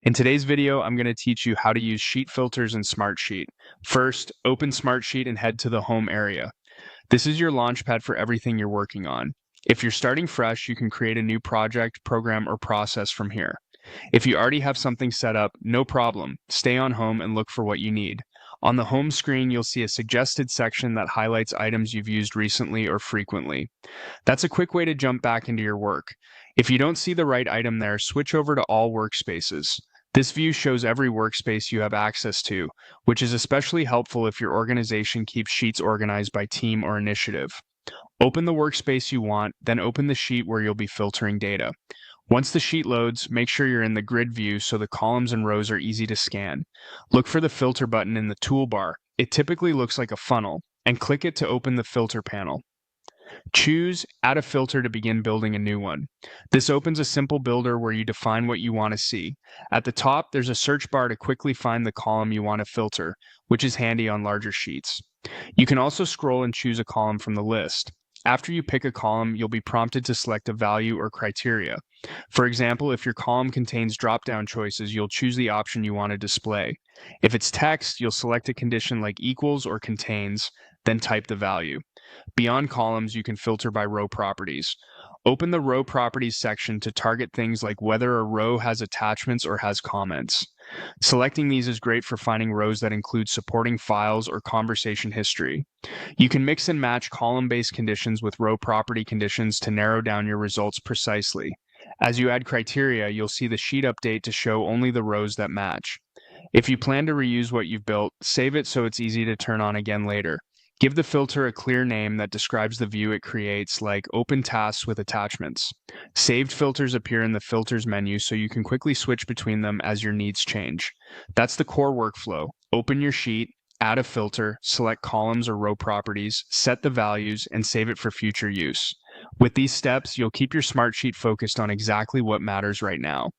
In today's video, I'm going to teach you how to use sheet filters in Smartsheet. First, open Smartsheet and head to the home area. This is your launchpad for everything you're working on. If you're starting fresh, you can create a new project, program, or process from here. If you already have something set up, no problem. Stay on home and look for what you need. On the home screen, you'll see a suggested section that highlights items you've used recently or frequently. That's a quick way to jump back into your work. If you don't see the right item there, switch over to all workspaces. This view shows every workspace you have access to, which is especially helpful if your organization keeps sheets organized by team or initiative. Open the workspace you want, then open the sheet where you'll be filtering data. Once the sheet loads, make sure you're in the grid view so the columns and rows are easy to scan. Look for the filter button in the toolbar. It typically looks like a funnel, and click it to open the filter panel. Choose Add a Filter to begin building a new one. This opens a simple builder where you define what you want to see. At the top, there's a search bar to quickly find the column you want to filter, which is handy on larger sheets. You can also scroll and choose a column from the list. After you pick a column, you'll be prompted to select a value or criteria. For example, if your column contains drop-down choices, you'll choose the option you want to display. If it's text, you'll select a condition like equals or contains, then type the value. Beyond columns, you can filter by row properties. Open the row properties section to target things like whether a row has attachments or has comments. Selecting these is great for finding rows that include supporting files or conversation history. You can mix and match column-based conditions with row property conditions to narrow down your results precisely. As you add criteria, you'll see the sheet update to show only the rows that match. If you plan to reuse what you've built, save it so it's easy to turn on again later. Give the filter a clear name that describes the view it creates, like Open Tasks with Attachments. Saved filters appear in the Filters menu so you can quickly switch between them as your needs change. That's the core workflow. Open your sheet, add a filter, select columns or row properties, set the values, and save it for future use. With these steps, you'll keep your Smartsheet focused on exactly what matters right now.